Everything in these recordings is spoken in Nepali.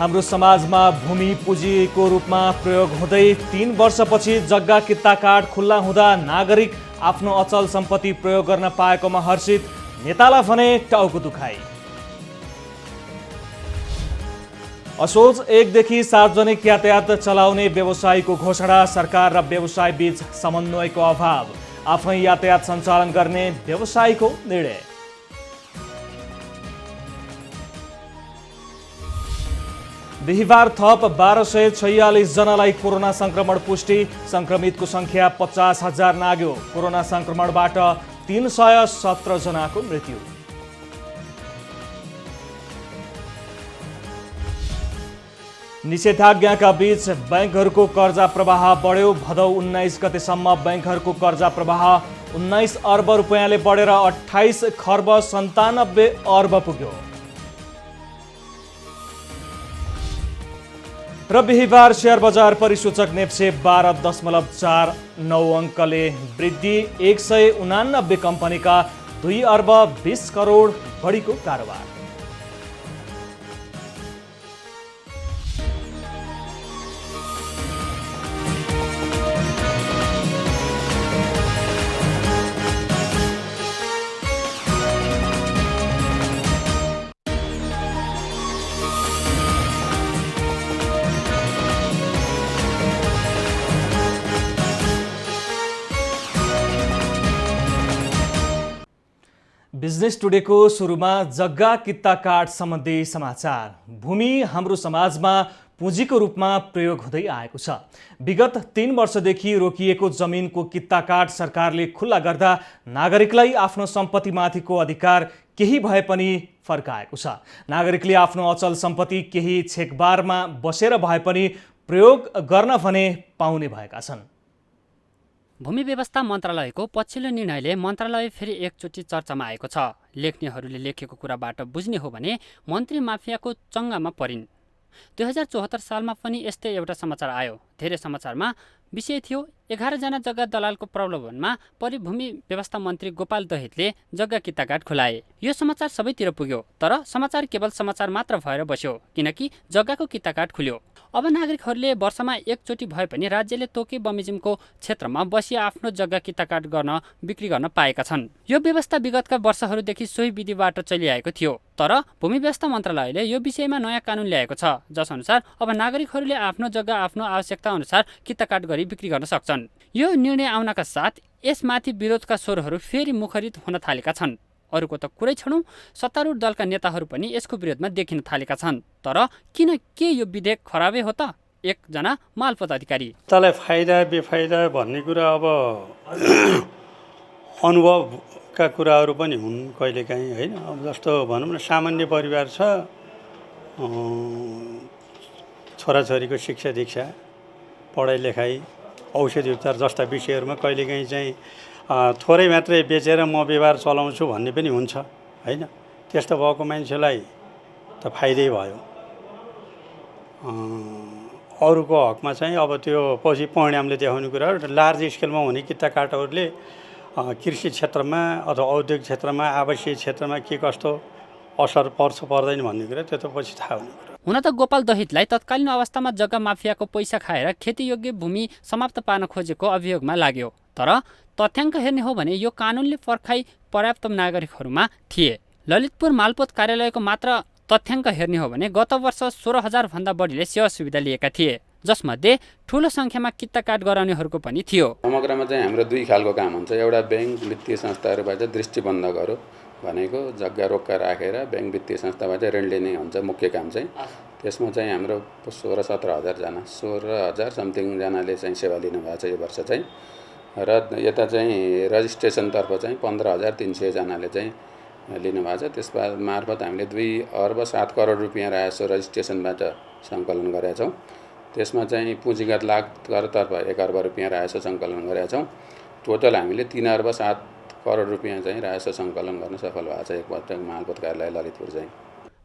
हाम्रो समाजमा भूमि पुँजीको रूपमा प्रयोग हुँदै 3 वर्षपछि जग्गा कित्ता कार्ड खुल्ला हुँदा नागरिक आफ्नो अचल सम्पत्ति प्रयोग गर्न पाएकोमा हर्षित, नेतालाई भने टाउको दुखाइ। असोज 1 देखि सार्वजनिक यातायात चलाउने व्यवसायीको घोषणा, सरकार र व्यवसाय बीच समन्वयको अभाव, आफै यातायात सञ्चालन गर्ने व्यवसायीको निर्णय। बिहिबार थप 1246 जनालाई कोरोना संक्रमण पुष्टि, संक्रमितको संख्या 50,000 नाग्यो। कोरोना संक्रमणबाट 317 जनाको मृत्यु। निषेधाज्ञाका बीच बैंकहरूको कर्जा प्रवाह बढ्यो। भदौ 19 गतेसम्म बैंकहरूको कर्जा प्रवाह 19 अर्ब रुपियाँले बढेर 28 खर्ब 97 अर्ब पुग्यो। र बिहिबार शेयर बजार परिसूचक नेप्से 12.49 अङ्कले वृद्धि, 189 कम्पनीका 2 अर्ब 20 करोड बढीको कारोबार। बिजनेस टुडेको सुरुमा जग्गा कित्ता कार्ड सम्बन्धी समाचार। भूमि हाम्रो समाजमा पुँजीको रूपमा प्रयोग हुँदै आएको छ। विगत 3 वर्षदेखि रोकिएको जमिनको कित्ता कार्ड सरकारले खुल्ला गर्दा नागरिकलाई आफ्नो सम्पत्तिमाथिको अधिकार केही भए पनि फर्काएको छ। नागरिकले आफ्नो अचल सम्पत्ति केही छेकबारमा बसेर भए पनि प्रयोग गर्न भने पाउने भएका छन्। भूमि व्यवस्था मन्त्रालयको पछिल्लो निर्णयले मन्त्रालय फेरि एकचोटि चर्चामा आएको छ। लेख्नेहरूले लेखेको कुराबाट बुझ्ने हो भने मन्त्री माफियाको चङ्गामा परिन्। 2074 सालमा पनि यस्तै एउटा समाचार आयो। धेरै समाचारमा विषय थियो 11 जना जग्गा दलालको प्रलोभनमा परि भूमि व्यवस्था मन्त्री गोपाल दहितले जग्गा कित्ता कार्ड खुलाए। यो समाचार सबैतिर पुग्यो, तर समाचार केवल समाचार मात्र भएर बस्यो, किनकि जग्गाको कित्ता कार्ड खुल्यो। अब नागरिकहरूले वर्षमा एकचोटि भए पनि राज्यले तोके बमोजिमको क्षेत्रमा बसी आफ्नो जग्गा कित्ता कार्ड गर्न बिक्री गर्न पाएका छन्। यो व्यवस्था विगतका वर्षहरूदेखि सोही विधिबाट चलिआएको थियो, तर भूमि व्यवस्था मन्त्रालयले यो विषयमा नयाँ कानुन ल्याएको छ, जसअनुसार अब नागरिकहरूले आफ्नो जग्गा आफ्नो आवश्यकता अनुसार कित्ता कार्ड गरी बिक्री गर्न सक्छन्। यो निर्णय आउनका साथ यसमाथि विरोधका स्वरहरू फेरि मुखरित हुन थालेका छन्। अरूको त कुरै छोडौँ, सत्तारूढ दलका नेताहरू पनि यसको विरोधमा देखिन थालेका छन्। तर किन के यो विधेयक खराबे हो त? एकजना मालपोत अधिकारी, तलाई फाइदा बेफाइदा भन्ने कुरा अब अनुभवका कुराहरू पनि हुन् कहिलेकाहीँ, होइन। अब जस्तो भनौँ न, सामान्य परिवार छ, छोराछोरीको शिक्षा दीक्षा, पढाइ लेखाइ, औषधि उपचार जस्ता विषयहरूमा कहिलेकाहीँ चाहिँ थोरै मात्रै बेचेर म व्यवहार चलाउँछु भन्ने पनि हुन्छ, होइन। त्यस्तो भएको मान्छेलाई त फाइदै भयो। अरूको हकमा चाहिँ अब त्यो पछि परिणामले देखाउने कुराहरू लार्ज स्केलमा हुने कित्ता कार्डहरूले कृषि क्षेत्रमा अथवा औद्योगिक क्षेत्रमा, आवासीय क्षेत्रमा के कस्तो असर पर्छ पर्दैन भन्ने कुरा त्यो त पछि थाहा हुने कुरा। हुन त गोपाल दहितलाई तत्कालीन अवस्थामा जग्गा माफियाको पैसा खाएर खेतीयोग्य भूमि समाप्त पार्न खोजेको अभियोगमा लाग्यो। तर तथ्याङ्क हेर्ने हो भने यो कानुनले पर्खाइ पर्याप्त नागरिकहरूमा थिए। ललितपुर मालपोत कार्यालयको मात्र तथ्याङ्क हेर्ने हो भने गत वर्ष 16,000 भन्दा बढीले सेवा सुविधा लिएका थिए, जसमध्ये ठूलो संख्यामा कित्ता कार्ड गराउनेहरूको पनि थियो। समग्रमा चाहिँ हाम्रो 2 खालको काम हुन्छ। एउटा ब्याङ्क वित्तीय संस्थाहरूबाट दृष्टिबन्धकहरू भनेको जग्गा रोक्का राखेर ब्याङ्क वित्तीय संस्थाबाट ऋण लिने हुन्छ मुख्य काम चाहिँ। त्यसमा चाहिँ हाम्रो 16-17 जना 16,000 समथिङ जनाले चाहिँ सेवा लिनुभएको छ यो वर्ष चाहिँ। र यता चाहिँ रजिस्ट्रेसनतर्फ चाहिँ 15,300 जनाले चाहिँ लिनुभएको छ। त्यसमा मार्फत हामीले 2 अर्ब 7 करोड रुपियाँ राजस्व रजिस्ट्रेसनबाट सङ्कलन गरेका छौँ। त्यसमा चाहिँ पुँजीगत लागततर्फ 1 अर्ब रुपियाँ राजस्व सङ्कलन गरेका छौँ। टोटल हामीले 3 अर्ब 7 करोड रुपियाँ चाहिँ राजस्व सङ्कलन गर्न सफल भएको छ एकपटक मालपोत कार्यालय ललितपुर चाहिँ।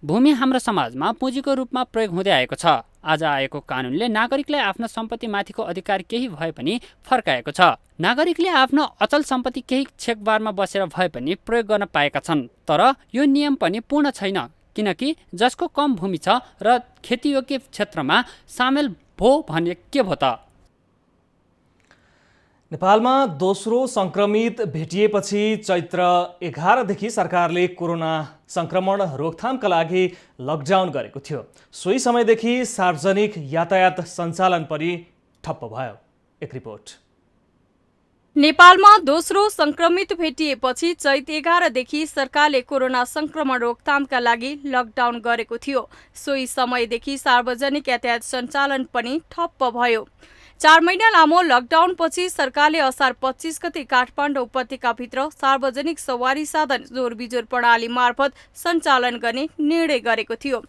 भूमि हाम्रो समाजमा पुँजीको रूपमा प्रयोग हुँदै आएको छ। आज आएको कानुनले नागरिकलाई आफ्नो सम्पत्तिमाथिको अधिकार केही भए पनि फर्काएको छ। नागरिकले आफ्नो अचल सम्पत्ति केही छेकबारमा बसेर भए पनि प्रयोग गर्न पाएका छन्। तर यो नियम पनि पूर्ण छैन, किनकि जसको कम भूमि छ र खेतीयोग्य क्षेत्रमा सामेल भो भने के भो त? नेपालमा दोस्रो संक्रमित भेटिएपछि चैत्र 11 देखि सरकारले कोरोना संक्रमण रोकथामका लागि लकडाउन गरेको थियो। सोही समयदेखि सार्वजनिक यातायात सञ्चालन पनि ठप्प भयो। एक रिपोर्ट। नेपालमा दोस्रो संक्रमित भेटिएपछि चैत 11 देखि सरकारले कोरोना संक्रमण रोकथामका लागि लकडाउन गरेको थियो। सोही समयदेखि सार्वजनिक यातायात सञ्चालन पनि ठप्प भयो। 4 महिना लामो लकडाउनपछि सरकारले असार 25 गते काठमाडौँ उपत्यकाभित्र सार्वजनिक सवारी साधन जोरबिजोर प्रणाली मार्फत सञ्चालन गर्ने निर्णय गरेको थियो।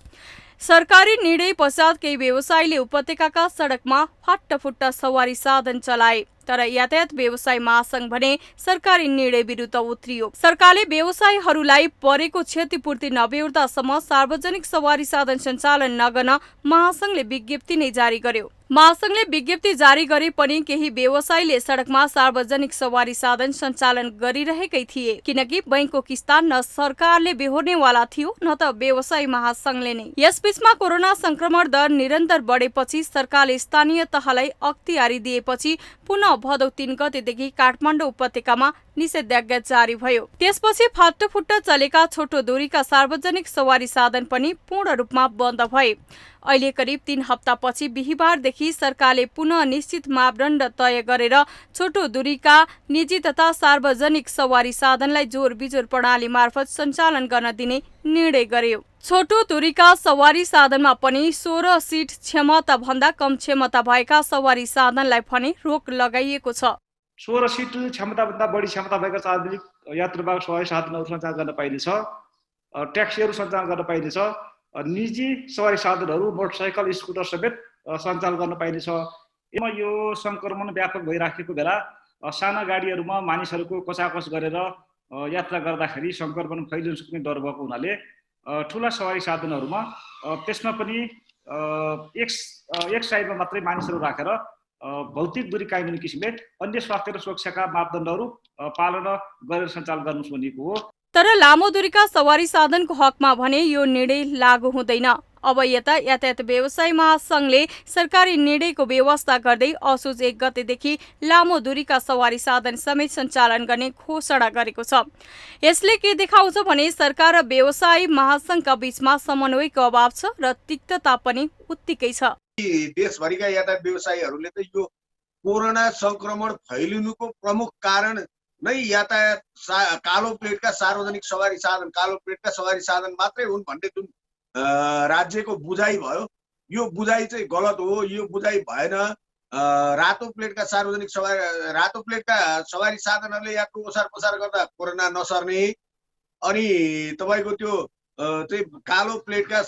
सरकारी निर्णय पश्चात केही व्यवसायीले उपत्यकाका सडकमा फाट्टाफुट्टा सवारी साधन चलाए, तर यातायात व्यवसाय महासंघ भने सरकारी निर्णय विरुद्ध उत्रियो। सरकारले व्यवसायीहरूलाई परेको क्षतिपूर्ति नबेहोर्दासम्म सार्वजनिक सवारी साधन सञ्चालन नगर्न महासंघले विज्ञप्ति नै जारी गर्यो। महासंघले विज्ञप्ति जारी गरे पनि केही व्यवसायीले सडकमा सार्वजनिक सवारी साधन सञ्चालन गरिरहेकै थिए, किनकि बैंकको किस्ता न सरकारले बेहोर्नेवाला थियो न त व्यवसायी महासंघले नै। यसबीचमा कोरोना संक्रमण दर निरन्तर बढेपछि सरकारले स्थानीय तहलाई अख्तियारी दिएपछि पुनः भदौ 3 गतेदेखि काठमाडौँ उपत्यकामा निषेधाज्ञा जारी भयो। त्यसपछि फाटोफुट्टा चलेका छोटो दूरीका सार्वजनिक सवारी साधन पनि पूर्ण रूपमा बन्द भए। अहिले करिब 3 हप्तापछि बिहीबारदेखि सरकारले पुनः निश्चित मापदण्ड तय गरेर छोटो दूरीका निजी तथा सार्वजनिक सवारी साधनलाई जोरबिजोर प्रणाली मार्फत सञ्चालन गर्न दिने निर्णय गर्यो। छोटो दूरीका सवारी साधनमा पनि 16 सिट क्षमता भन्दा कम क्षमता भएका सवारी साधनलाई भने रोक लगाइएको छ। 16 सिट क्षमताभन्दा बढी क्षमता भएका सार्वजनिक यात्रुवाहक सवारी साधनहरू सञ्चालन गर्न पाइनेछ। ट्याक्सीहरू सञ्चालन गर्न पाइनेछ। निजी सवारी साधनहरू मोटरसाइकल स्कुटर समेत सञ्चालन गर्न पाइनेछ। यो संक्रमण व्यापक भइराखेको बेला साना गाडीहरूमा मानिसहरूको कचाकच गरेर यात्रा गर्दाखेरि संक्रमण फैलिन सक्ने डर भएको हुनाले ठुला सवारी साधनहरूमा त्यसमा पनि एक साइडमा मात्रै मानिसहरू राखेर भौतिक दूरी कायम गर्ने किसिमले अन्य स्वास्थ्य र सुरक्षाका मापदण्डहरू पालना गरेर सञ्चालन गर्नु भनिएको हो। तर लामो दूरीका सवारी साधनको हकमा भने यो निर्णय लागू हुँदैन। अब यता यातायात व्यवसाय महासंघले सरकारी निर्णयको व्यवस्था गर्दै असोज 1 गतेदेखि लामो दूरीका सवारी साधन समेत सञ्चालन गर्ने घोषणा गरेको छ। यसले के देखाउँछ भने सरकार र व्यवसाय महासंघका बीचमा समन्वयको अभाव छ र तिक्तता पनि उत्तिकै छ। देशभरिका यातायात व्यवसायीहरूले त यो कोरोना संक्रमण फैलिनुको प्रमुख कारण नै यातायात कालो प्लेटका सार्वजनिक सवारी साधन, कालो प्लेटका सवारी साधन मात्रै हुन् भन्ने जुन राज्यको बुझाइ भयो, यो बुझाइ चाहिँ गलत हो। यो बुझाइ भएन। रातो प्लेटका सवारी साधनहरूले यात्रु ओसार पसार गर्दा कोरोना नसर्ने, अनि तपाईको त्यो चाहिँ कालो प्लेटका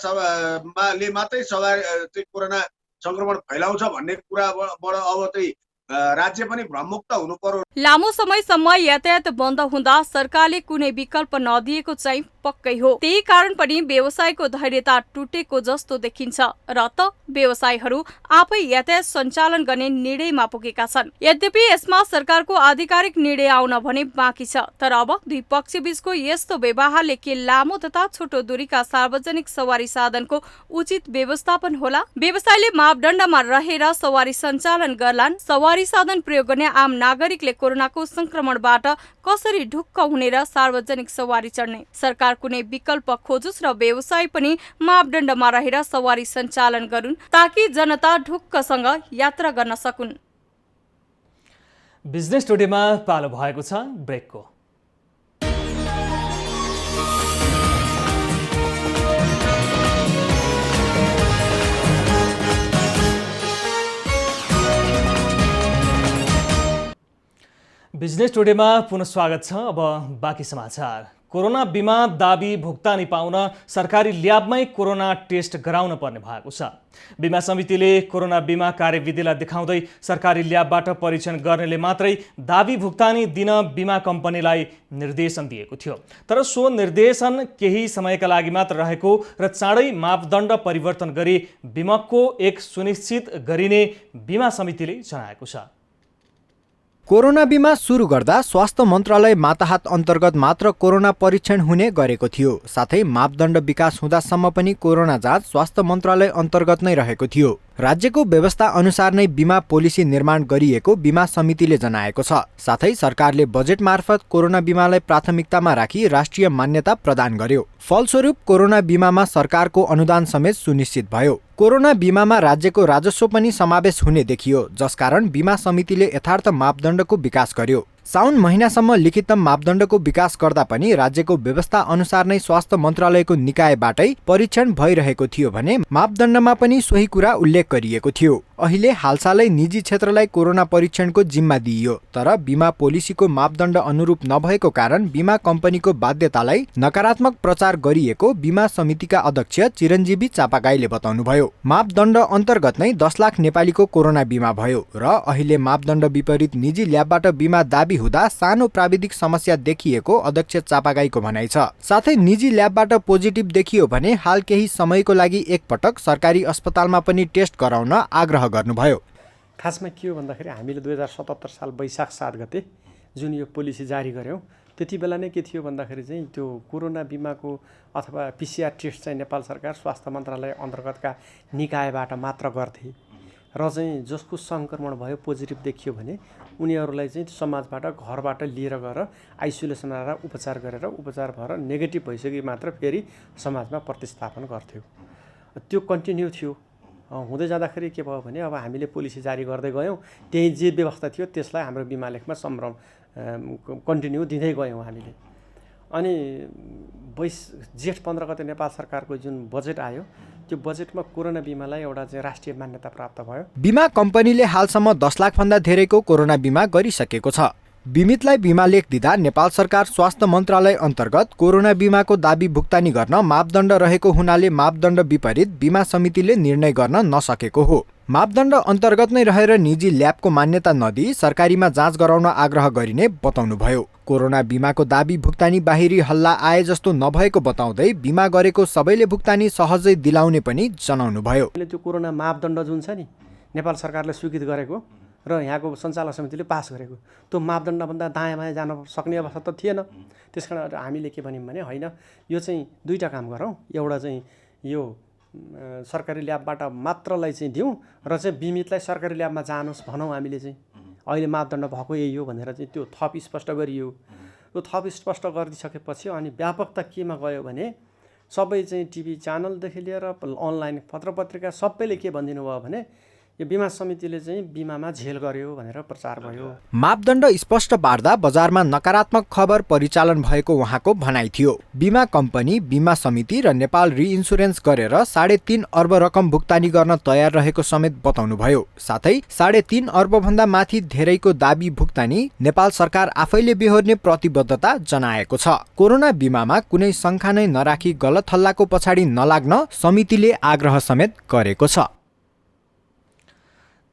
ले मात्रै सवारी चाहिँ कोरोना संक्रमण फैलाउँछ भन्ने कुराबाट अब चाहिँ राज्य पनि भ्रममुक्त हुनु पर्यो। लामो समयसम्म यातायात बन्द हुँदा सरकारले कुनै विकल्प नदिएको चाहिँ पक्कै हो। त्यही कारण पनि व्यवसायको धैर्यता टुटेको जस्तो देखिन्छ र त व्यवसायीहरू आफै यातायात सञ्चालन गर्ने निर्णयमा पुगेका छन्। यद्यपि यसमा सरकारको आधिकारिक निर्णय आउन भने बाँकी छ। तर अब दुई पक्षबीचको यस्तो व्यवहारले के लामो तथा छोटो दूरीका सार्वजनिक सवारी साधनको उचित व्यवस्थापन होला? व्यवसायले मापदण्डमा रहेर सवारी सञ्चालन गर्लान्। सवारी साधन प्रयोग गर्ने आम नागरिकले कोरोनाको संक्रमणबाट कसरी ढुक्क हुने र सार्वजनिक सवारी चढ्ने? सरकार कुनै विकल्प खोजोस् र व्यवसाय पनि मापदण्डमा रहेर सवारी सञ्चालन गरून् ताकि जनता ढुक्कसँग यात्रा गर्न सकुन्। बिजनेस टुडेमा पालो भएको छ ब्रेकको। बिजनेस टुडेमा पुनः स्वागत छ। अब बाँकी समाचार। कोरोना बिमा दाबी भुक्तानी पाउन सरकारी ल्याबमै कोरोना टेस्ट गराउन पर्ने भएको छ। बिमा समितिले कोरोना बिमा कार्यविधिलाई देखाउँदै सरकारी ल्याबबाट परीक्षण गर्नेले मात्रै दाबी भुक्तानी दिन बिमा कम्पनीलाई निर्देशन दिएको थियो। तर सो निर्देशन केही समयका लागि मात्र रहेको र चाँडै मापदण्ड परिवर्तन गरी बिमकको एक सुनिश्चित गरिने बिमा समितिले जनाएको छ। कोरोना बिमा सुरु गर्दा स्वास्थ्य मन्त्रालय माताहात अन्तर्गत मात्र कोरोना परीक्षण हुने गरेको थियो। साथै मापदण्ड विकास हुँदासम्म पनि कोरोना जाँच स्वास्थ्य मन्त्रालय अन्तर्गत नै रहेको थियो। राज्यको व्यवस्था अनुसार नै बिमा पोलिसी निर्माण गरिएको बिमा समितिले जनाएको छ। साथै सरकारले बजेट मार्फत कोरोना बिमालाई प्राथमिकतामा राखी राष्ट्रिय मान्यता प्रदान गर्यो। फलस्वरूप कोरोना बिमामा सरकारको अनुदान समेत सुनिश्चित भयो। कोरोना बिमामा राज्यको राजस्व पनि समावेश हुने देखियो, जसकारण बिमा समितिले यथार्थ मापदण्डको विकास गर्यो। साउन महिनासम्म लिखितम मापदण्डको विकास गर्दा पनि राज्यको व्यवस्था अनुसार नै स्वास्थ्य मन्त्रालयको निकायबाटै परीक्षण भइरहेको थियो भने मापदण्डमा पनि सोही कुरा उल्लेख गरिएको थियो। अहिले हालसालै निजी क्षेत्रलाई कोरोना परीक्षणको जिम्मा दिइयो, तर बिमा पोलिसीको मापदण्ड अनुरूप नभएको कारण बिमा कम्पनीको बाध्यतालाई नकारात्मक प्रचार गरिएको बिमा समितिका अध्यक्ष चिरञ्जीवी चापागाईले बताउनुभयो। मापदण्ड अन्तर्गत नै 10 लाख नेपालीको कोरोना बिमा भयो र अहिले मापदण्ड विपरीत निजी ल्याबबाट बिमा दाबी हुँदा सानो प्राविधिक समस्या देखिएको अध्यक्ष चापागाईको भनाइ छ। साथै निजी ल्याबबाट पोजिटिभ देखियो भने हाल केही समयको लागि एकपटक सरकारी अस्पतालमा पनि टेस्ट गराउन आग्रह गर्नुभयो। खासमा के हो भन्दाखेरि हामीले 2077 साल वैशाख 7 गते जुन यो पोलिसी जारी गर्यौं, त्यति बेला नै के थियो भन्दाखेरि चाहिँ त्यो कोरोना बिमाको अथवा PCR टेस्ट चाहिँ नेपाल सरकार स्वास्थ्य मन्त्रालय अन्तर्गतका निकायबाट मात्र गर्थे र चाहिँ जसको सङ्क्रमण भयो, पोजिटिभ देखियो भने उनीहरूलाई चाहिँ समाजबाट घरबाट लिएर गएर आइसोलेसनमा राखेर उपचार गरेर उपचार भएर नेगेटिभ भइसके मात्र फेरि समाजमा प्रतिस्थापन गर्थ्यो। त्यो कन्टिन्यू थियो। हुँदै जाँदाखेरि के भयो भने अब हामीले पोलिसी जारी गर्दै गयौँ, त्यही जे व्यवस्था थियो त्यसलाई हाम्रो बिमा लेखमा सम्भ्रम कन्टिन्यू दिँदै गयौँ हामीले। अनि जेठ 15 गते नेपाल सरकारको जुन बजेट आयो, त्यो बजेटमा कोरोना बिमालाई एउटा चाहिँ राष्ट्रिय मान्यता प्राप्त भयो। बिमा कम्पनीले हालसम्म 10 लाख भन्दा धेरैको कोरोना बिमा गरिसकेको छ। बिमितलाई बिमा लेख दिँदा नेपाल सरकार स्वास्थ्य मन्त्रालय अन्तर्गत कोरोना बिमाको दाबी भुक्तानी गर्न मापदण्ड रहेको हुनाले मापदण्ड विपरीत बिमा समितिले निर्णय गर्न नसकेको हो। मापदण्ड अन्तर्गत नै रहेर निजी ल्याबको मान्यता नदिई सरकारीमा जाँच गराउन आग्रह गरिने बताउनुभयो। कोरोना बिमाको दाबी भुक्तानी बाहिरी हल्ला आए जस्तो नभएको बताउँदै बिमा गरेको सबैले भुक्तानी सहजै दिलाउने पनि जनाउनुभयो। त्यो कोरोना मापदण्ड जुन छ नि नेपाल सरकारले स्वीकृत गरेको र यहाँको सञ्चालक समितिले पास गरेको, त्यो मापदण्डभन्दा दायाँ बायाँ जान सक्ने अवस्था त थिएन। त्यसकारण हामीले के भन्यौँ भने होइन, यो चाहिँ दुईवटा काम गरौँ। एउटा चाहिँ यो सरकारी ल्याबबाट मात्रलाई चाहिँ दिउँ र चाहिँ बिमितलाई सरकारी ल्याबमा जानुहोस् भनौँ हामीले चाहिँ। अहिले मापदण्ड भएको यही हो भनेर चाहिँ त्यो थप स्पष्ट गरियो। त्यो थप स्पष्ट गरिदिसकेपछि अनि व्यापकता केमा गयो भने सबै चाहिँ टिभी च्यानलदेखि लिएर अनलाइन पत्रपत्रिका सबैले के भनिदिनु भयो भने यो बिमा समितिले चाहिँ बिमामा झेल गर्यो भनेर प्रचार भयो। मापदण्ड स्पष्ट पार्दा बजारमा नकारात्मक खबर परिचालन भएको उहाँको भनाइ थियो। बिमा कम्पनी, बिमा समिति र नेपाल रिइन्सुरेन्स गरेर 3.5 अर्ब रकम भुक्तानी गर्न तयार रहेको समेत बताउनुभयो। साथै 3.5 अर्ब भन्दा माथि धेरैको दाबी भुक्तानी नेपाल सरकार आफैले बेहोर्ने प्रतिबद्धता जनाएको छ। कोरोना बिमामा कुनै शङ्का नै नराखी गलत हल्लाको पछाडि नलाग्न समितिले आग्रह समेत गरेको छ।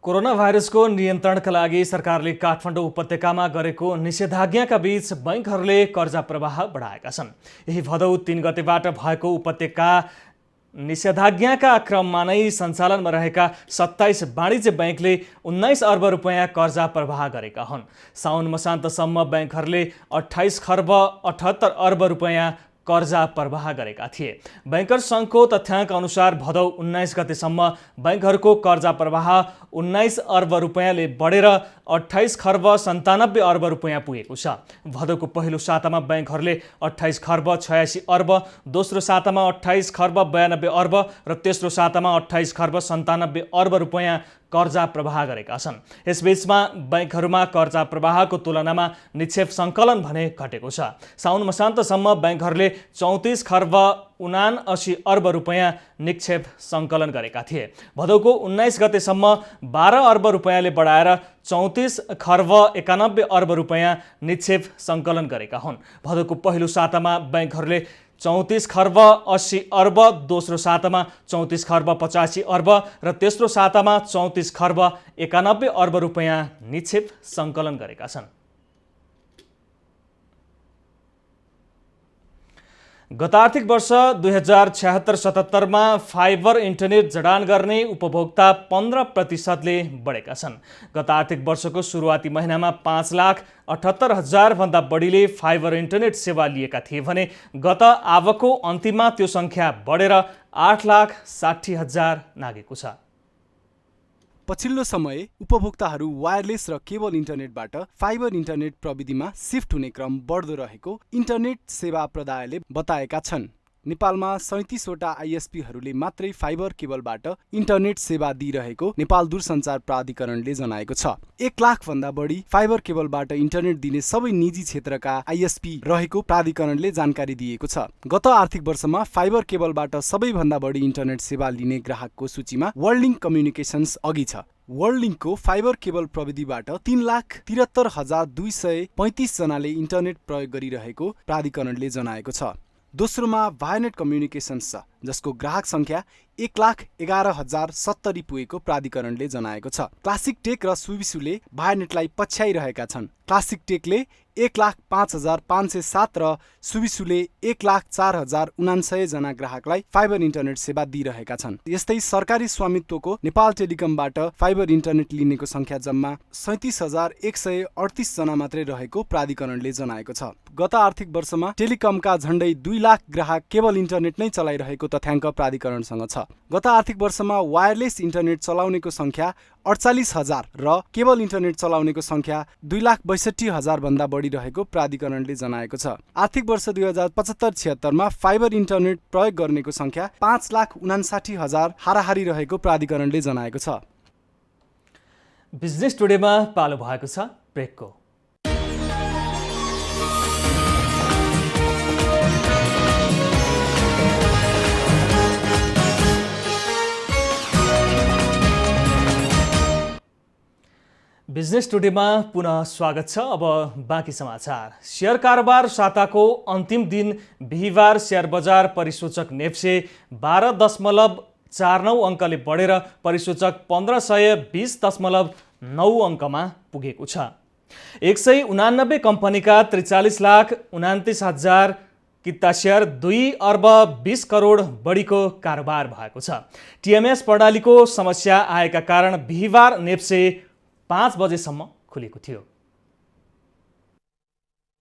कोरोना भाइरसको नियन्त्रणका लागि सरकारले काठमाडौँ उपत्यकामा गरेको निषेधाज्ञाका बीच बैंकहरूले कर्जा प्रवाह बढाएका छन्। यही भदौ 3 गतेबाट भएको उपत्यका निषेधाज्ञाका क्रममा नै सञ्चालनमा रहेका 27 वाणिज्य बैंकले 19 अर्ब रुपैयाँ कर्जा प्रवाह गरेका हुन्। साउन मसान्तसम्म बैंकहरूले 28 खर्ब 78 अर्ब रुपैयाँ कर्जा प्रवाह गरेका थिए। बैंकर्स सङ्घको तथ्याङ्क अनुसार भदौ 19 गतेसम्म बैंकहरूको कर्जा प्रवाह 19 अर्ब रुपैयाँले बढेर 28 खर्ब 97 अर्ब रुपैयाँ पुगेको छ। भदौको पहिलो सातामा बैंकहरूले 28 खर्ब 86 अर्ब, दोस्रो सातामा 28 खर्ब 92 अर्ब र तेस्रो सातामा 28 खर्ब 97 अर्ब रुपैयाँ कर्जा प्रवाह गरेका छन्। यसबीचमा बैंकहरूमा कर्जा प्रवाहको तुलनामा निक्षेप सङ्कलन भने घटेको छ। साउन मसान्तसम्म बैंकहरूले 34 खर्ब 79 अर्ब रुपैयाँ निक्षेप सङ्कलन गरेका थिए। भदौको 19 गतेसम्म 12 अर्ब रुपैयाँले बढाएर 34 खर्ब 91 अर्ब रुपैयाँ निक्षेप सङ्कलन गरेका हुन्। भदौको पहिलो सातामा बैंकहरूले 34 खर्ब 80 अर्ब, दोस्रो सातामा 34 खर्ब 85 अर्ब र तेस्रो सातामा 34 खर्ब 91 अर्ब रुपैयाँ निक्षेप सङ्कलन गरेका छन्। गत आर्थिक वर्ष 2076-77मा फाइबर इन्टरनेट जडान गर्ने उपभोक्ता 15%ले बढेका छन्। गत आर्थिक वर्षको सुरुवाती महिनामा 5,78,000 भन्दा बढीले फाइबर इन्टरनेट सेवा लिएका थिए भने गत आवकको अन्तिममा त्यो सङ्ख्या बढेर 8,60,000 नागेको छ। पछिल्लो समय उपभोक्ताहरू वायरलेस र केबल इन्टरनेटबाट फाइबर इन्टरनेट प्रविधिमा शिफ्ट हुने क्रम बढ्दो रहेको इन्टरनेट सेवा प्रदायले बताएका छन्। नेपालमा 37वटा आइएसपीहरूले मात्रै फाइबर केबलबाट इन्टरनेट सेवा दिइरहेको नेपाल दूरसञ्चार प्राधिकरणले जनाएको छ। 1 लाख भन्दा बढी फाइबर केबलबाट इन्टरनेट दिने सबै निजी क्षेत्रका आइएसपी रहेको प्राधिकरणले जानकारी दिएको छ। गत आर्थिक वर्षमा फाइबर केबलबाट सबैभन्दा बढी इन्टरनेट सेवा लिने ग्राहकको सूचीमा वर्ल्डलिङ्क कम्युनिकेसन्स अघि छ। वर्ल्डलिङ्कको फाइबर केबल प्रविधिबाट 3,73,235 जनाले इन्टरनेट प्रयोग गरिरहेको प्राधिकरणले जनाएको छ। दोस्रोमा भायनेट कम्युनिकेसन्स छ, जसको ग्राहक संख्या 1,11,070 पुगेको प्राधिकरणले जनाएको छ। क्लासिक टेक र सुविसुले भायनेटलाई पछ्याइरहेका छन्। क्लासिक टेकले 1,05,507 र सुविसुले 1,04,099 जना ग्राहकलाई फाइबर इन्टरनेट सेवा दिइरहेका छन्। यस्तै सरकारी स्वामित्वको नेपाल टेलिकमबाट फाइबर इन्टरनेट लिनेको संख्या जम्मा 37,138 जना मात्रै रहेको प्राधिकरणले जनाएको छ। गत आर्थिक वर्षमा टेलिकमका झण्डै 2 लाख ग्राहक केबल इन्टरनेट नै चलाइरहेको तथ्याङ्क प्राधिकरणसँग छ। गत आर्थिक वर्षमा वायरलेस इन्टरनेट चलाउनेको संख्या 48,000 र केबल इन्टरनेट चलाउनेको संख्या 2,62,000 भन्दा बढी रहेको प्राधिकरणले जनाएको छ। आर्थिक वर्ष 2075-76मा फाइबर इन्टरनेट प्रयोग गर्नेको संख्या 5,59,000 हाराहारी रहेको प्राधिकरणले जनाएको छ। बिजनेस टुडेमा पालो भएको छ ब्रेकको। बिजनेस टुडेमा पुनः स्वागत छ। अब बाँकी समाचार। शेयर कारोबार साताको अन्तिम दिन बिहिबार शेयर बजार परिसूचक नेप्से 12.49 अङ्कले बढेर परिसूचक 1520.9 अङ्कमा पुगेको छ। 189 कम्पनीका 43,29,000 किता शेयर 2 अर्ब 20 करोड बढीको कारोबार भएको छ। टिएमएस प्रणालीको समस्या आएका कारण बिहिबार नेप्से 5 बजेसम्म खुलेको थियो।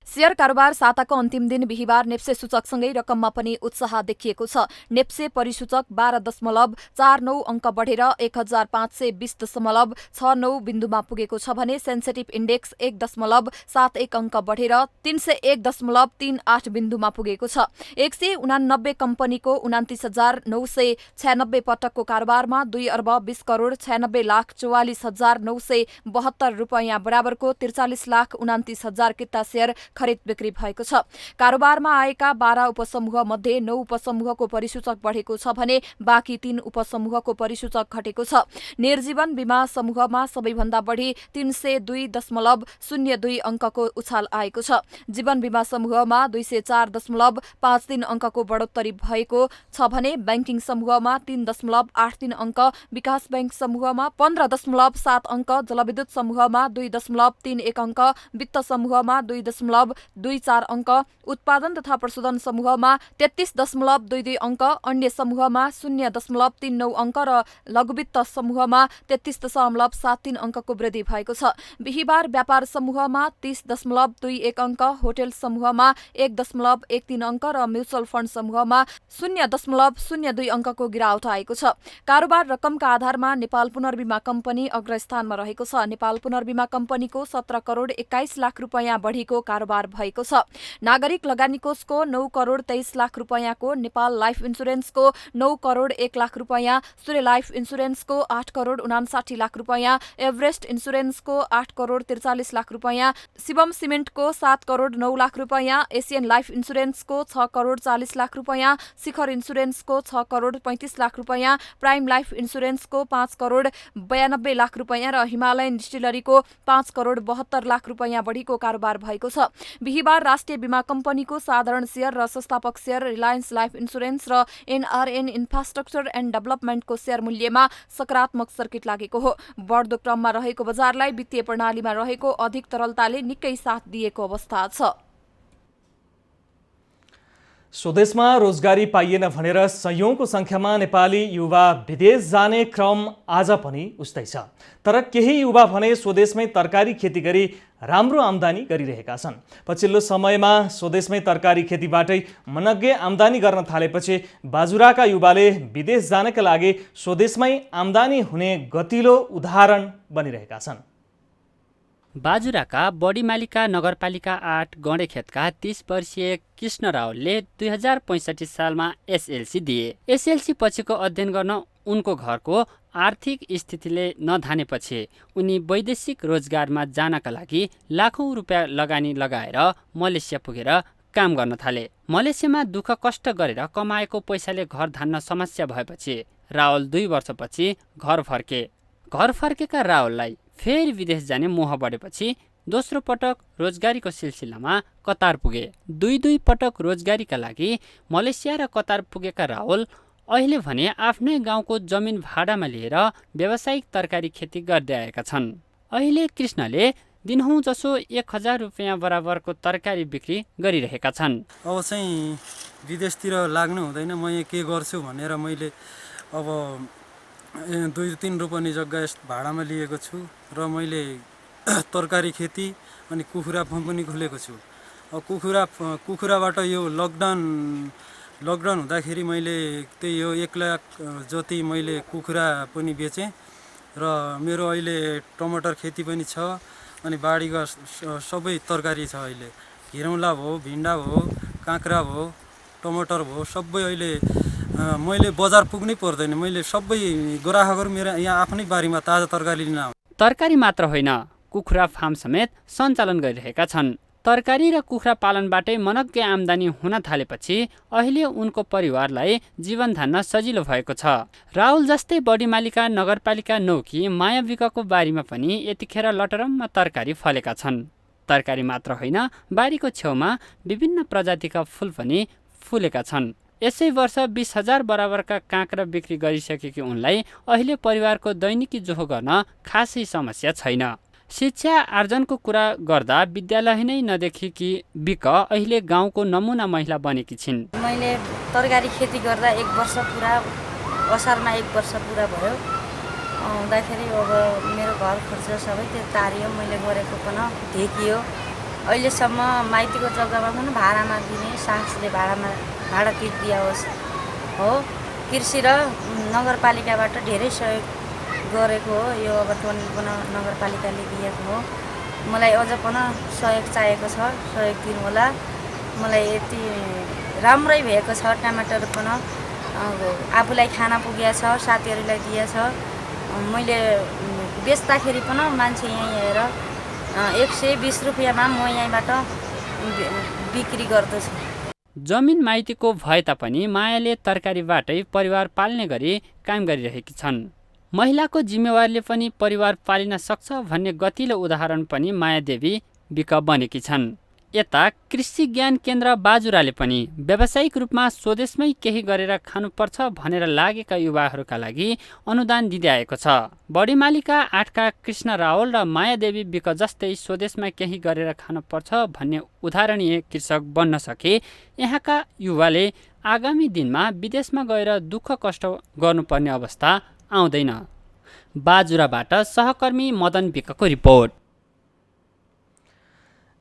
शेयर कारोबार साताको अन्तिम दिन बिहिबार नेप्से सूचकसँगै रकममा पनि उत्साह देखिएको छ। नेप्से परिसूचक 12.49 अङ्क बढेर 1,520.69 बिन्दुमा पुगेको छ भने सेन्सेटिभ इन्डेक्स 1.71 अङ्क बढेर 301.38 बिन्दुमा पुगेको छ। 189 कम्पनीको 29,996 पटकको कारोबारमा 2 अर्ब 20 करोड 96,44,972 रुपैयाँ बराबरको 43,29,000 किता शेयर खरिद बिक्री भएको छ। कारोबारमा आएका 12 उपसमूह मध्ये 9 उपसमूहको परिसूचक बढेको छ भने बाँकी 3 उपसमूहको परिसूचक घटेको छ। निर्जीवन बीमा समूहमा सबैभन्दा बढी 302.02 अङ्कको उछाल आएको छ। जीवन बीमा समूहमा 204.53 अङ्कको बढोत्तरी भएको छ भने ब्याङ्किङ समूहमा 3.83 अङ्क, विकास ब्याङ्क समूहमा 15.7 अङ्क, जलविद्युत समूहमा 2.31 अङ्क, वित्त समूहमा 2.24 अङ्क, उत्पादन तथा प्रशोधन समूहमा 33.22 अङ्क, अन्य समूहमा 0.39 अङ्क र लघुवित्त समूहमा 33.73 अङ्कको वृद्धि भएको छ। बिहिबार व्यापार समूहमा 30.21 अङ्क, होटेल समूहमा 1.13 अङ्क र म्युचुअल फन्ड समूहमा 0.02 अङ्कको गिरावट आएको छ। कारोबार रकमका आधारमा नेपाल पुनर्बीमा कम्पनी अग्रस्थानमा रहेको छ। नेपाल पुनर्बीमा कम्पनीको 17 करोड 21 लाख रुपैयाँ बढीको कारोबार भएको छ। नागरिक लगानी कोषको 9 करोड 23 लाख रुपैयाँको, नेपाल लाइफ इन्सुरेन्सको 9 करोड 1 लाख रुपैयाँ, सूर्य लाइफ इन्सुरेन्सको 8 करोड 59 लाख रुपैयाँ, एभरेस्ट इन्सुरेन्सको 8 करोड 43 लाख रुपैयाँ, शिवम सिमेन्टको 7 करोड 9 लाख रुपैयाँ, एसियन लाइफ इन्सुरेन्सको 6 करोड 40 लाख रुपैयाँ, शिखर इन्सुरेन्सको 6 करोड 35 लाख रुपैयाँ, प्राइम लाइफ इन्सुरेन्सको 5 करोड 92 लाख रुपैयाँ र हिमालयन डिस्टिलरीको 5 करोड 72 लाख रुपैयाँ बढीको कारोबार भएको छ। बिहिबार राष्ट्रिय बीमा कम्पनीको साधारण शेयर र संस्थापक शेयर, रिलायन्स लाइफ इन्सुरेन्स र एनआरएन इन्फ्रास्ट्रक्चर एन्ड डेभलपमेन्टको शेयर मूल्यमा सकारात्मक सर्किट लागेको हो। बढ्दो क्रममा रहेको बजारलाई वित्तीय प्रणालीमा रहेको अधिक तरलताले निकै साथ दिएको अवस्था छ। स्वदेशमा रोजगारी पाइएन भनेर सयौंको संख्यामा नेपाली युवा विदेश जाने क्रम आज पनि उस्तै छ। तर केही युवा भने स्वदेशमै तरकारी खेती गरी राम्रो आम्दानी गरिरहेका छन्। पछिल्लो समयमा स्वदेशमै तरकारी खेतीबाटै मनग्गे आम्दानी गर्न थालेपछि बाजुराका युवाले विदेश जानका लागि स्वदेशमै आम्दानी हुने गतिलो उदाहरण बनिरहेका छन्। बाजुराका बडीमालिका नगरपालिका 8 गणेखेतका 30 वर्षीय कृष्ण रावलले 2065 सालमा एसएलसी दिए। एसएलसी पछिको अध्ययन गर्न उनको घरको आर्थिक स्थितिले नधानेपछि उनी वैदेशिक रोजगारमा जानका लागि लाखौं रुपियाँ लगानी लगाएर मलेसिया पुगेर काम गर्न थाले। मलेसियामा दुःख कष्ट गरेर कमाएको पैसाले घर धान्न समस्या भएपछि रावल 2 वर्षपछि घर फर्के। घर फर्केका रावललाई फेरि विदेश जाने मोह बढेपछि दोस्रो पटक रोजगारीको सिलसिलामा कतार पुगे। 2 पटक रोजगारीका लागि मलेसिया र कतार पुगेका रावल अहिले भने आफ्नै गाउँको जमिन भाडामा लिएर व्यावसायिक तरकारी खेती गर्दै आएका छन्। अहिले कृष्णले दिनहुँ जसो 1000 रुपियाँ बराबरको तरकारी बिक्री गरिरहेका छन्। अब चाहिँ विदेशतिर लाग्नु हुँदैन, म यहाँ के गर्छु भनेर मैले अब 2-3 रोपनी जग्गा भाडामा लिएको छु र मैले तरकारी खेती अनि कुखुरा फार्म पनि खोलेको छु। अब कुखुराबाट यो लकडाउन हुँदाखेरि मैले त्यही यो 1 लाख जति मैले कुखुरा पनि बेचेँ र मेरो अहिले टमाटर खेती पनि छ अनि बारीका सबै तरकारी छ। अहिले घिरौँला भयो, भिन्डा भयो, काँक्रा भयो, टमाटर भयो, सबै अहिले मैले बजार पुग्नै पर्दैन। मैले सबै ग्राहकहरू मेरो यहाँ आफ्नै बारीमा ताजा तरकारी लिन आउँछ। तरकारी मात्र होइन, कुखुरा फार्म समेत सञ्चालन गरिरहेका छन्। तरकारी र कुखुरा पालनबाटै मनग्गे आम्दानी हुन थालेपछि अहिले उनको परिवारलाई जीवन धान्न सजिलो भएको छ। राहुल जस्तै बडीमालिका नगरपालिका 9 की मायाविकाको बारीमा पनि यतिखेर लटरम्म तरकारी फलेका छन्। तरकारी मात्र होइन, बारीको छेउमा विभिन्न प्रजातिका फूल पनि फुलेका छन्। यसै वर्ष 20,000 बराबरका काँक्रा बिक्री गरिसकेकी उनलाई अहिले परिवारको दैनिकी जोहो गर्न खासै समस्या छैन। शिक्षा आर्जनको कुरा गर्दा विद्यालय नै नदेखेकी बिक अहिले गाउँको नमुना महिला बनेकी छिन्। मैले तरकारी खेती गर्दा 1 वर्ष पुरा, असारमा 1 वर्ष पुरा भयो। हुँदाखेरि अब मेरो घर खर्च सबै त्यो तारियो। मैले गरेको पनि देखियो। अहिलेसम्म माइतीको जग्गामा पनि भाडामा दिने, सासले भाडा तिर्दिया होस् हो। कृषि र नगरपालिकाबाट धेरै सहयोग गरेको हो। यो अब नगरपालिकाले दिएको हो। मलाई अझ पनि सहयोग चाहिएको छ, सहयोग दिनु होला। मलाई यति राम्रै भएको छ। टमाटर पनि आफूलाई खाना पुगेको छ, साथीहरूलाई दिएको छ। मैले बेच्दाखेरि पनि मान्छे यहाँ आएर 120 रुपियाँमा म यहीँबाट बिक्री गर्दछु। जमिन माइतीको भए तापनि मायाले तरकारीबाटै परिवार पाल्ने गरी काम गरिरहेकी छन्। महिलाको जिम्मेवारीले पनि परिवार पालिन सक्छ भन्ने गतिलो उदाहरण पनि मायादेवी बिक बनेकी छन्। यता कृषि ज्ञान केन्द्र बाजुराले पनि व्यावसायिक रूपमा स्वदेशमै केही गरेर खानुपर्छ भनेर लागेका युवाहरूका लागि अनुदान दिँदै आएको छ। बडीमालिका 8 का कृष्ण रावल र मायादेवी बिक जस्तै स्वदेशमा केही गरेर खानुपर्छ भन्ने उदाहरणीय कृषक बन्न सके यहाँका युवाले आगामी दिनमा विदेशमा गएर दुःख कष्ट गर्नुपर्ने अवस्था आउँदैन। बाजुराबाट सहकर्मी मदन बिकको रिपोर्ट।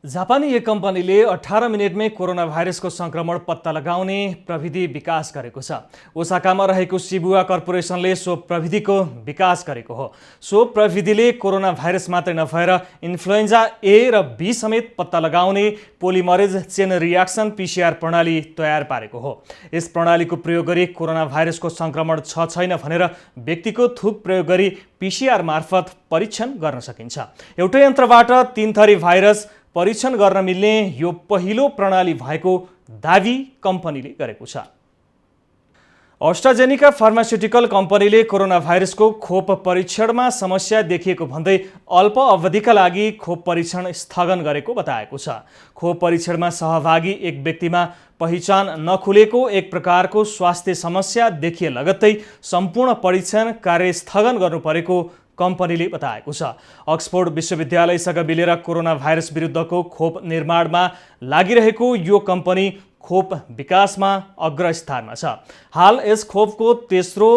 जापानी एक कम्पनीले 18 मिनेटमै कोरोना भाइरसको संक्रमण पत्ता लगाउने प्रविधि विकास गरेको छ। ओसाकामा रहेको शिबुया कर्पोरेसनले सो प्रविधिको विकास गरेको हो। सो प्रविधिले कोरोना भाइरस मात्रै नभएर इन्फ्लुएन्जा ए र बी समेत पत्ता लगाउने पोलिमरेज चेन रियाक्सन PCR प्रणाली तयार पारेको हो। यस प्रणालीको प्रयोग गरी कोरोना भाइरसको संक्रमण छ छैन भनेर व्यक्तिको थुक प्रयोग गरी PCR मार्फत परीक्षण गर्न सकिन्छ। एउटै यन्त्रबाट 3 थरी भाइरस परीक्षण गर्न मिल्ने यो पहिलो प्रणाली भएको दावी कम्पनीले गरेको छ। एस्ट्राजेनिका फार्मास्युटिकल कम्पनीले कोरोना भाइरसको खोप परीक्षणमा समस्या देखिएको भन्दै अल्प अवधिका लागि खोप परीक्षण स्थगन गरेको बताएको छ। खोप परीक्षणमा सहभागी एक व्यक्तिमा पहिचान नखुलेको एक प्रकारको स्वास्थ्य समस्या देखिए लगत्तै सम्पूर्ण परीक्षण कार्य स्थगन गर्नु परेको कम्पनीले बताएको छ। अक्सफोर्ड विश्वविद्यालयसँग मिलेर कोरोना भाइरस विरुद्धको खोप निर्माणमा लागिरहेको यो कम्पनी खोप विकासमा अग्रस्थानमा छ। हाल यस खोपको तेस्रो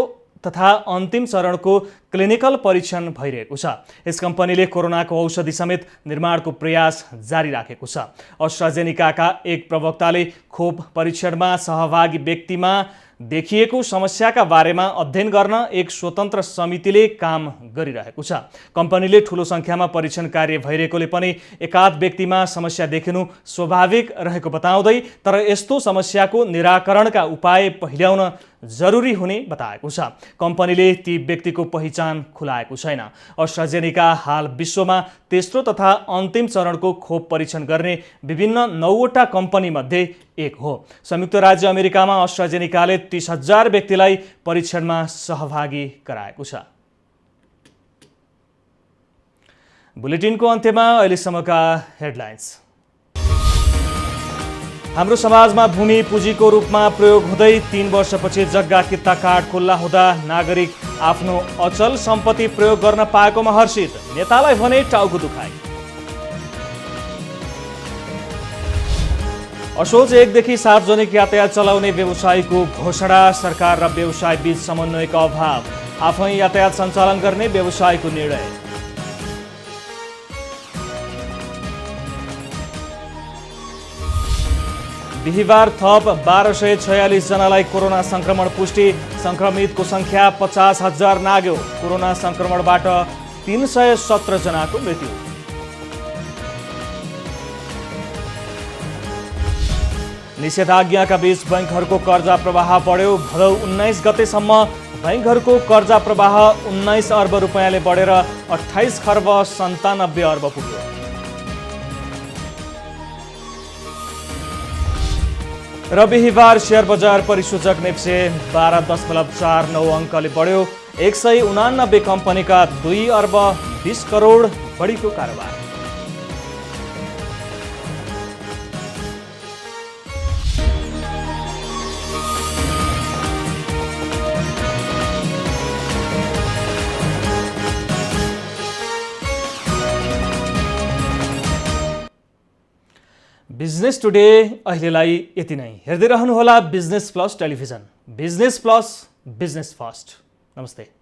तथा अन्तिम चरणको क्लिनिकल परीक्षण भइरहेको छ। यस कम्पनीले कोरोनाको औषधि समेत निर्माणको प्रयास जारी राखेको छ। एस्ट्राजेनिकाका एक प्रवक्ताले खोप परीक्षणमा सहभागी व्यक्तिमा देखिएको समस्याका बारेमा अध्ययन गर्न एक स्वतन्त्र समितिले काम गरिरहेको छ। कम्पनीले ठूलो संख्यामा परीक्षण कार्य भइरहेकोले पनि एकाध व्यक्तिमा समस्या देखिनु स्वाभाविक रहेको बताउँदै तर यस्तो समस्याको निराकरणका उपाय पहिल्याउन जरुरी हुने बताएको छ। कम्पनीले ती व्यक्तिको पहिचान खुलाएको छैन। एस्ट्राजेनिका हाल विश्वमा तेस्रो तथा अन्तिम चरणको खोप परीक्षण गर्ने विभिन्न 9वटा कम्पनीमध्ये एक हो। संयुक्त राज्य अमेरिकामा एस्ट्राजेनिकाले 30,000 व्यक्तिलाई परीक्षणमा सहभागी गराएको छ। बुलेटिनको अन्त्यमा अहिलेसम्मका हेडलाइन्स। हाम्रो समाजमा भूमि पुँजीको रूपमा प्रयोग हुँदै 3 वर्षपछि जग्गा कित्ता कार्ड खुल्ला हुँदा नागरिक आफ्नो अचल सम्पत्ति प्रयोग गर्न पाएकोमा हर्षित, नेतालाई भने टाउको दुखाइ। असोज 1 देखि सार्वजनिक यातायात चलाउने व्यवसायीको घोषणा, सरकार र व्यवसाय बीच समन्वयको अभाव, आफै यातायात सञ्चालन गर्ने व्यवसायीको निर्णय। बिहिबार थप 1246 जनालाई कोरोना संक्रमण पुष्टि, संक्रमितको संख्या 50,000 नाग्यो। कोरोना संक्रमणबाट 317 जनाको मृत्यु। निषेधाज्ञाका बीच बैंकहरूको कर्जा प्रवाह बढ्यो। भदौ 19 गतेसम्म बैंकहरूको कर्जा प्रवाह 19 अर्ब रुपैयाँले बढेर 28 खर्ब 97 अर्ब पुग्यो। र बिहिबार शेयर बजार परिसूचक नेप्से 12.49 अङ्कले बढ्यो। 189 कम्पनीका 2 अर्ब 20 करोड बढीको कारोबार। बिजनेस टुडे अहिलेलाई यति नै। हेर्दै रहनुहोला business plus television. Business plus, business first. नमस्ते।